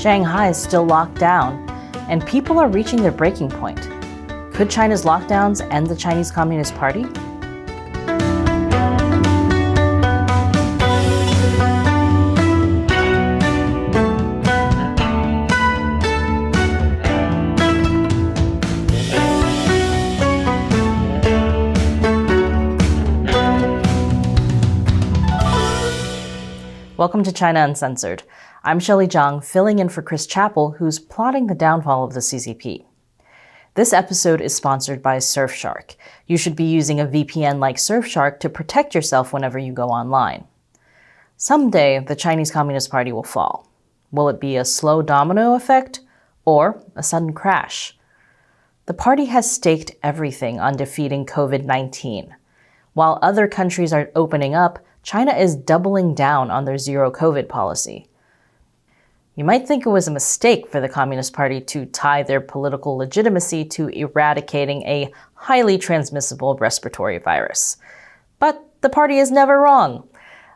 Shanghai is still locked down, and people are reaching their breaking point. Could China's lockdowns end the Chinese Communist Party? Welcome to China Uncensored. I'm Shelley Zhang, filling in for Chris Chappell, who's plotting the downfall of the CCP. This episode is sponsored by Surfshark. You should be using a VPN like Surfshark to protect yourself whenever you go online. Someday, the Chinese Communist Party will fall. Will it be a slow domino effect or a sudden crash? The party has staked everything on defeating COVID-19. While other countries are opening up, China is doubling down on their zero COVID policy. You might think it was a mistake for the Communist Party to tie their political legitimacy to eradicating a highly transmissible respiratory virus. But the party is never wrong,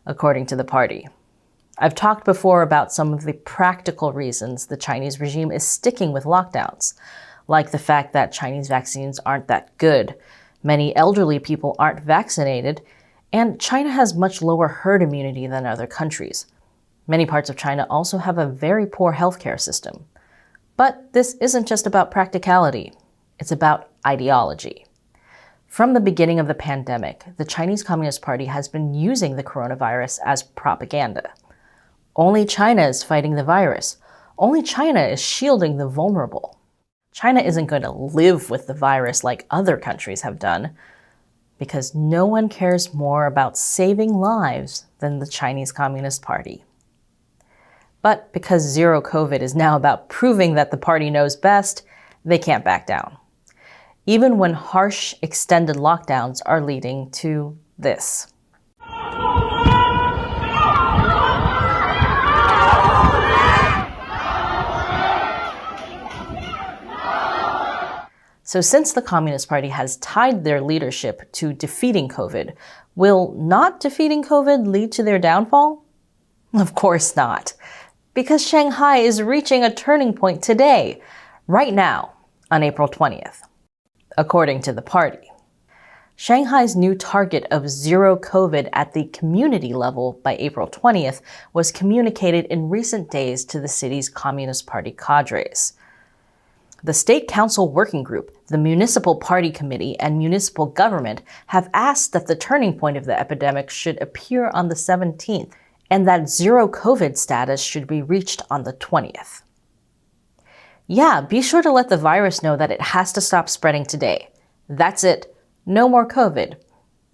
according to the party. I've talked before about some of the practical reasons the Chinese regime is sticking with lockdowns, like the fact that Chinese vaccines aren't that good, many elderly people aren't vaccinated, and China has much lower herd immunity than other countries. Many parts of China also have a very poor healthcare system. But this isn't just about practicality. It's about ideology. From the beginning of the pandemic, the Chinese Communist Party has been using the coronavirus as propaganda. Only China is fighting the virus. Only China is shielding the vulnerable. China isn't going to live with the virus like other countries have done, because no one cares more about saving lives than the Chinese Communist Party. But because zero COVID is now about proving that the party knows best, they can't back down. Even when harsh, extended lockdowns are leading to this. So since the Communist Party has tied their leadership to defeating COVID, will not defeating COVID lead to their downfall? Of course not. Because Shanghai is reaching a turning point today, right now, on April 20th. According to the party, Shanghai's new target of zero COVID at the community level by April 20th was communicated in recent days to the city's Communist Party cadres. The State Council Working Group, the Municipal Party Committee, and municipal government have asked that the turning point of the epidemic should appear on the 17th, and that zero COVID status should be reached on the 20th. Yeah, be sure to let the virus know that it has to stop spreading today. That's it. No more COVID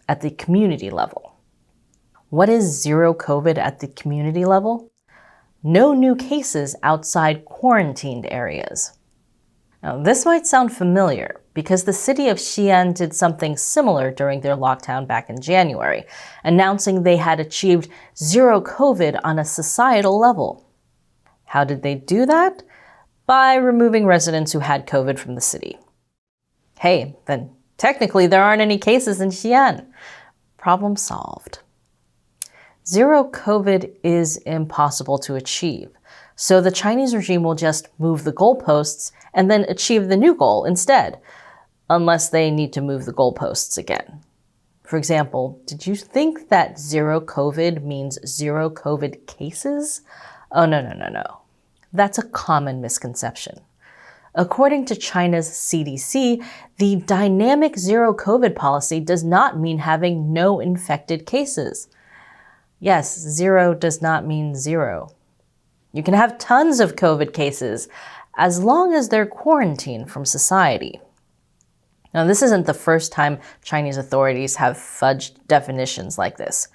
at the community level. What is zero COVID at the community level? No new cases outside quarantined areas. Now, this might sound familiar because the city of Xi'an did something similar during their lockdown back in January, announcing they had achieved zero COVID on a societal level. How did they do that? By removing residents who had COVID from the city. Hey, then technically there aren't any cases in Xi'an. Problem solved. Zero COVID is impossible to achieve, so the Chinese regime will just move the goalposts and then achieve the new goal instead, unless they need to move the goalposts again. For example, did you think that zero COVID means zero COVID cases? Oh, no. That's a common misconception. According to China's CDC, the dynamic zero COVID policy does not mean having no infected cases. Yes, zero does not mean zero. You can have tons of COVID cases, as long as they're quarantined from society. Now, this isn't the first time Chinese authorities have fudged definitions like this.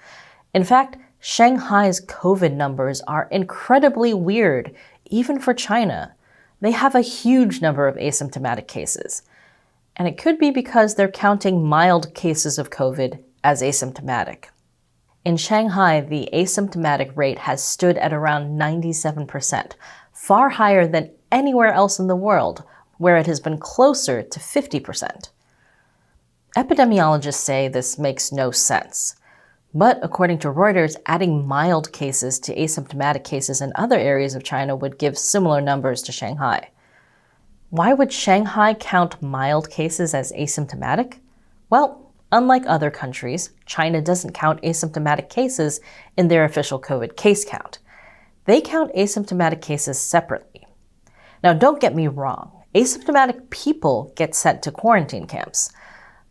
In fact, Shanghai's COVID numbers are incredibly weird, even for China. They have a huge number of asymptomatic cases. And it could be because they're counting mild cases of COVID as asymptomatic. In Shanghai, the asymptomatic rate has stood at around 97%, far higher than anywhere else in the world, where it has been closer to 50%. Epidemiologists say this makes no sense. But according to Reuters, adding mild cases to asymptomatic cases in other areas of China would give similar numbers to Shanghai. Why would Shanghai count mild cases as asymptomatic? Well, unlike other countries, China doesn't count asymptomatic cases in their official COVID case count. They count asymptomatic cases separately. Now, don't get me wrong. Asymptomatic people get sent to quarantine camps,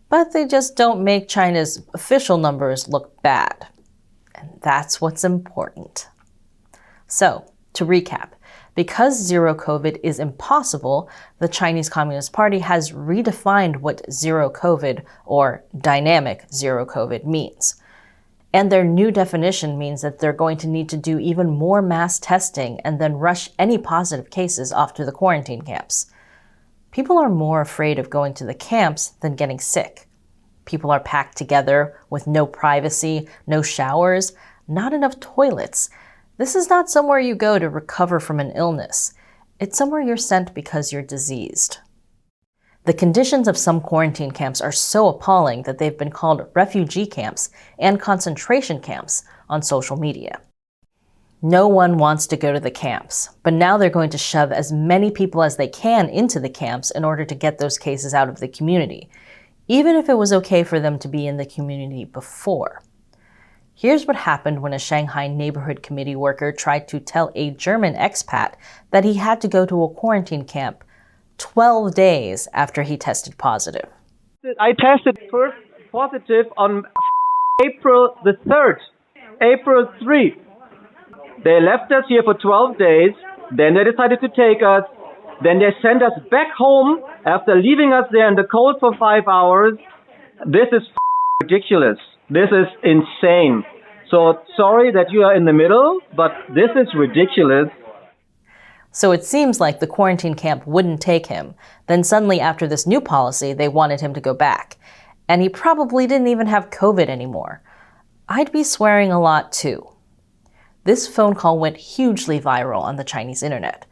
but they just don't make China's official numbers look bad. And that's what's important. So, to recap, because zero COVID is impossible, the Chinese Communist Party has redefined what zero COVID or dynamic zero COVID means. And their new definition means that they're going to need to do even more mass testing and then rush any positive cases off to the quarantine camps. People are more afraid of going to the camps than getting sick. People are packed together with no privacy, no showers, not enough toilets. This is not somewhere you go to recover from an illness. It's somewhere you're sent because you're diseased. The conditions of some quarantine camps are so appalling that they've been called refugee camps and concentration camps on social media. No one wants to go to the camps, but now they're going to shove as many people as they can into the camps in order to get those cases out of the community, even if it was okay for them to be in the community before. Here's what happened when a Shanghai neighborhood committee worker tried to tell a German expat that he had to go to a quarantine camp 12 days after he tested positive. I tested first positive on April the 3rd, April 3. They left us here for 12 days, then they decided to take us, then they sent us back home after leaving us there in the cold for 5 hours. This is ridiculous. This is insane. So sorry that you are in the middle, but this is ridiculous. So it seems like the quarantine camp wouldn't take him. Then suddenly after this new policy, they wanted him to go back. And he probably didn't even have COVID anymore. I'd be swearing a lot too. This phone call went hugely viral on the Chinese internet,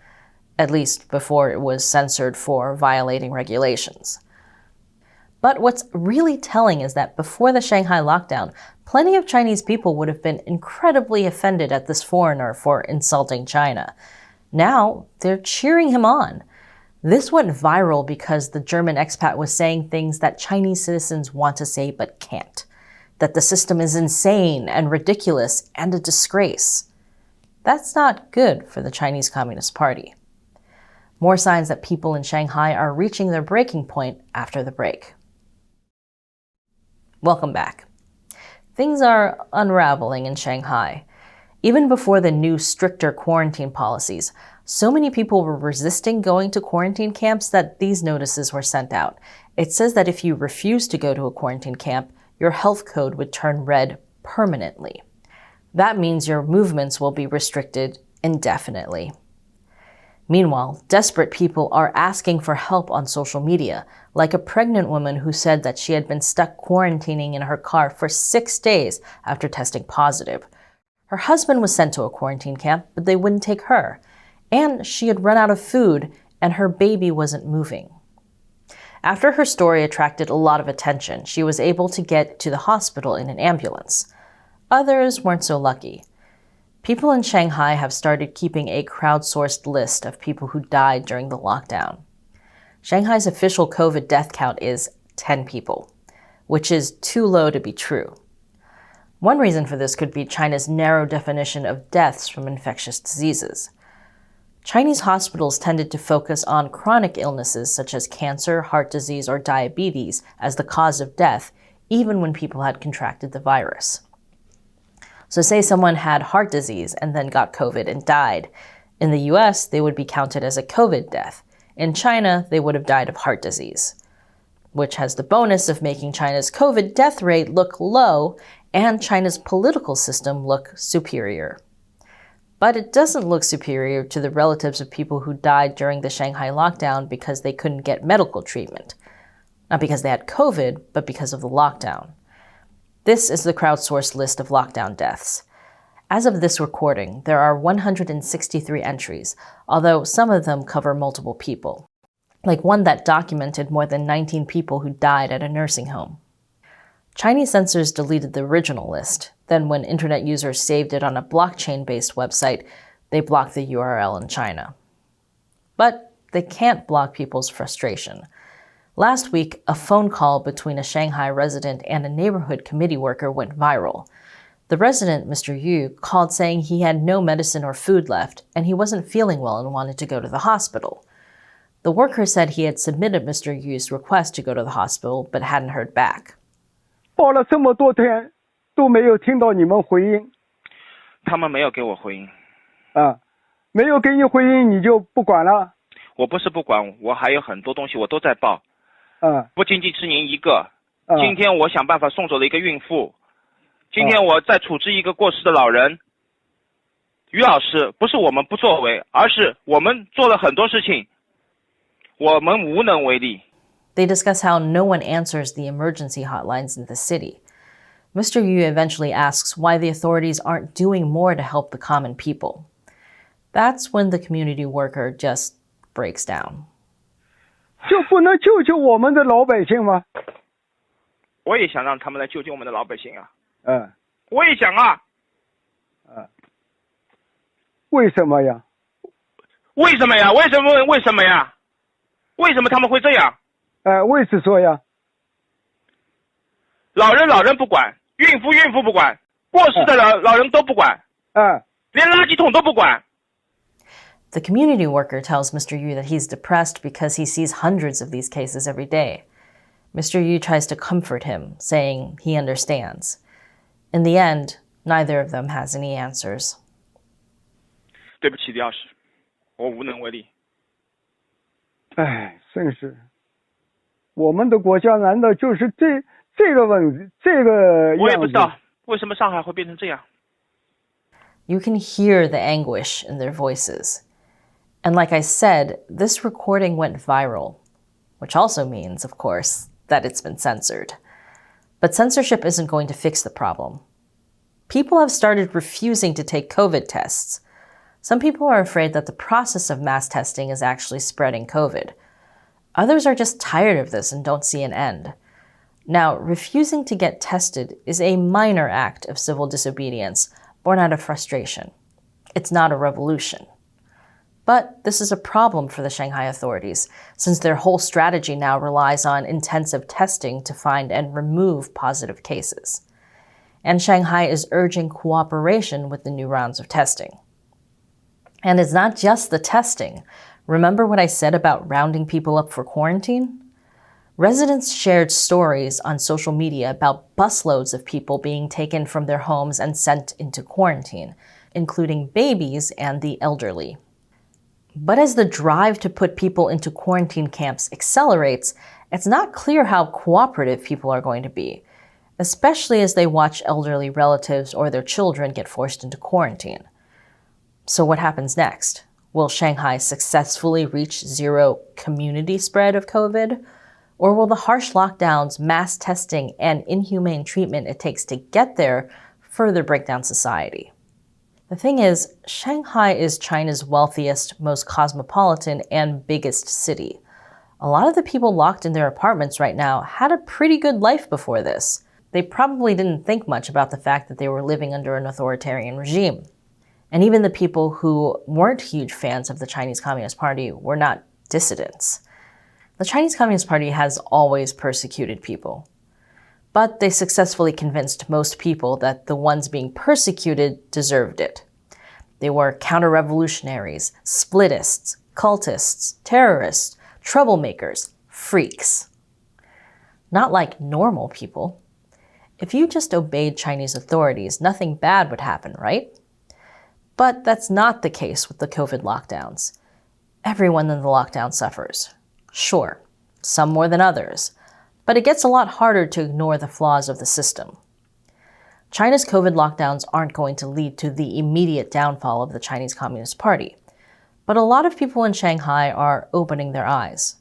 at least before it was censored for violating regulations. But what's really telling is that before the Shanghai lockdown, plenty of Chinese people would have been incredibly offended at this foreigner for insulting China. Now, they're cheering him on. This went viral because the German expat was saying things that Chinese citizens want to say but can't. That the system is insane and ridiculous and a disgrace. That's not good for the Chinese Communist Party. More signs that people in Shanghai are reaching their breaking point after the break. Welcome back. Things are unraveling in Shanghai. Even before the new stricter quarantine policies, so many people were resisting going to quarantine camps that these notices were sent out. It says that if you refuse to go to a quarantine camp, your health code would turn red permanently. That means your movements will be restricted indefinitely. Meanwhile, desperate people are asking for help on social media, like a pregnant woman who said that she had been stuck quarantining in her car for 6 days after testing positive. Her husband was sent to a quarantine camp, but they wouldn't take her. And she had run out of food, and her baby wasn't moving. After her story attracted a lot of attention, she was able to get to the hospital in an ambulance. Others weren't so lucky. People in Shanghai have started keeping a crowdsourced list of people who died during the lockdown. Shanghai's official COVID death count is 10 people, which is too low to be true. One reason for this could be China's narrow definition of deaths from infectious diseases. Chinese hospitals tended to focus on chronic illnesses such as cancer, heart disease, or diabetes as the cause of death, even when people had contracted the virus. So say someone had heart disease and then got COVID and died. In the US, they would be counted as a COVID death. In China, they would have died of heart disease, which has the bonus of making China's COVID death rate look low and China's political system look superior. But it doesn't look superior to the relatives of people who died during the Shanghai lockdown because they couldn't get medical treatment. Not because they had COVID, but because of the lockdown. This is the crowdsourced list of lockdown deaths. As of this recording, there are 163 entries, although some of them cover multiple people, like one that documented more than 19 people who died at a nursing home. Chinese censors deleted the original list. Then when internet users saved it on a blockchain-based website, they blocked the URL in China. But they can't block people's frustration. Last week, a phone call between a Shanghai resident and a neighborhood committee worker went viral. The resident, Mr. Yu, called saying he had no medicine or food left, and he wasn't feeling well and wanted to go to the hospital. The worker said he had submitted Mr. Yu's request to go to the hospital, but hadn't heard back. 报了这么多天，都没有听到你们回应。他们没有给我回应。没有给你回应，你就不管了？我不是不管，我还有很多东西我都在报。不仅仅是您一个。今天我想办法送走了一个孕妇。今天我在处置一个过世的老人。于老师，不是我们不作为，而是我们做了很多事情，我们无能为力。They discuss how no one answers the emergency hotlines in the city. Mr. Yu eventually asks why the authorities aren't doing more to help the common people. That's when the community worker just breaks down. 就不能救救我们的老百姓吗？我也想让他们来救救我们的老百姓啊。我也想啊。为什么呀？为什么呀？为什么呀？为什么他们会这样？为此说呀。老人不管，孕妇不管，过世的老人都不管，连垃圾桶都不管。The community worker tells Mr. Yu that he's depressed because he sees hundreds of these cases every day. Mr. Yu tries to comfort him, saying he understands. In the end, neither of them has any answers. 对不起，李老师，我无能为力。真是，我们的国家难道就是这个问题，这个样子？我也不知道为什么上海会变成这样。You can hear the anguish in their voices. And like I said, this recording went viral, which also means, of course, that it's been censored. But censorship isn't going to fix the problem. People have started refusing to take COVID tests. Some people are afraid that the process of mass testing is actually spreading COVID. Others are just tired of this and don't see an end. Now, refusing to get tested is a minor act of civil disobedience born out of frustration. It's not a revolution. But this is a problem for the Shanghai authorities, since their whole strategy now relies on intensive testing to find and remove positive cases. And Shanghai is urging cooperation with the new rounds of testing. And it's not just the testing. Remember what I said about rounding people up for quarantine? Residents shared stories on social media about busloads of people being taken from their homes and sent into quarantine, including babies and the elderly. But as the drive to put people into quarantine camps accelerates, it's not clear how cooperative people are going to be, especially as they watch elderly relatives or their children get forced into quarantine. So what happens next? Will Shanghai successfully reach zero community spread of COVID? Or will the harsh lockdowns, mass testing, and inhumane treatment it takes to get there further break down society? The thing is, Shanghai is China's wealthiest, most cosmopolitan, and biggest city. A lot of the people locked in their apartments right now had a pretty good life before this. They probably didn't think much about the fact that they were living under an authoritarian regime. And even the people who weren't huge fans of the Chinese Communist Party were not dissidents. The Chinese Communist Party has always persecuted people. But they successfully convinced most people that the ones being persecuted deserved it. They were counter-revolutionaries, splitists, cultists, terrorists, troublemakers, freaks. Not like normal people. If you just obeyed Chinese authorities, nothing bad would happen, right? But that's not the case with the COVID lockdowns. Everyone in the lockdown suffers. Sure, some more than others. But it gets a lot harder to ignore the flaws of the system. China's COVID lockdowns aren't going to lead to the immediate downfall of the Chinese Communist Party. But a lot of people in Shanghai are opening their eyes.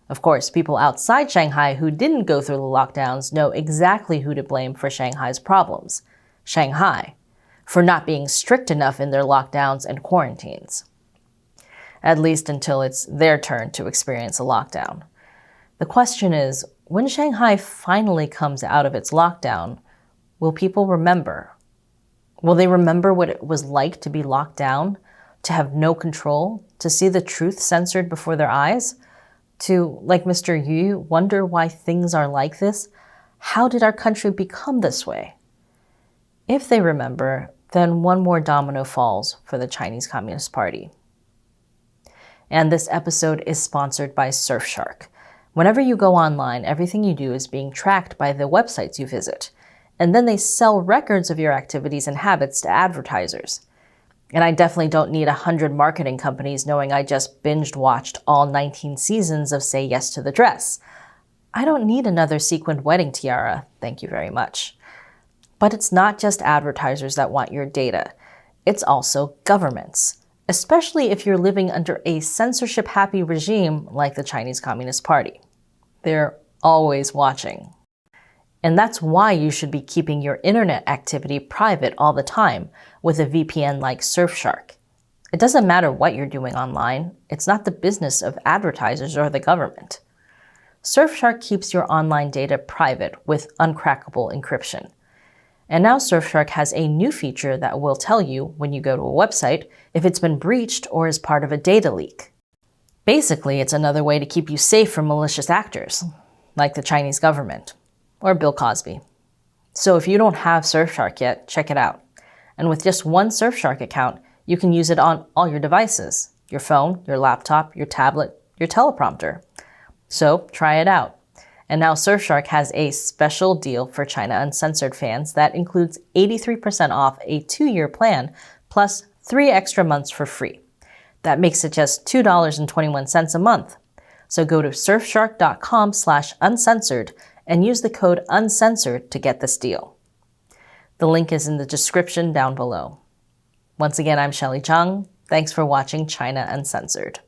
Of course, people outside Shanghai who didn't go through the lockdowns know exactly who to blame for Shanghai's problems. Shanghai, for not being strict enough in their lockdowns and quarantines. At least until it's their turn to experience a lockdown. The question is, when Shanghai finally comes out of its lockdown, will people remember? Will they remember what it was like to be locked down, to have no control, to see the truth censored before their eyes? To, like Mr. Yu, wonder why things are like this? How did our country become this way? If they remember, then one more domino falls for the Chinese Communist Party. And this episode is sponsored by Surfshark. Whenever you go online, everything you do is being tracked by the websites you visit. And then they sell records of your activities and habits to advertisers. And I definitely don't need 100 marketing companies knowing I just binged-watched all 19 seasons of Say Yes to the Dress. I don't need another sequined wedding tiara, thank you very much. But it's not just advertisers that want your data. It's also governments, especially if you're living under a censorship-happy regime like the Chinese Communist Party. They're always watching. And that's why you should be keeping your internet activity private all the time with a VPN like Surfshark. It doesn't matter what you're doing online. It's not the business of advertisers or the government. Surfshark keeps your online data private with uncrackable encryption. And now Surfshark has a new feature that will tell you when you go to a website if it's been breached or is part of a data leak. Basically, it's another way to keep you safe from malicious actors, like the Chinese government. Or Bill Cosby. So if you don't have Surfshark yet, check it out. And with just one Surfshark account, you can use it on all your devices, your phone, your laptop, your tablet, your teleprompter. So try it out. And now Surfshark has a special deal for China Uncensored fans that includes 83% off a 2-year plan plus 3 extra months for free. That makes it just $2.21 a month. So go to surfshark.com/uncensored and use the code UNCENSORED to get this deal. The link is in the description down below. Once again, I'm Shelley Chung. Thanks for watching China Uncensored.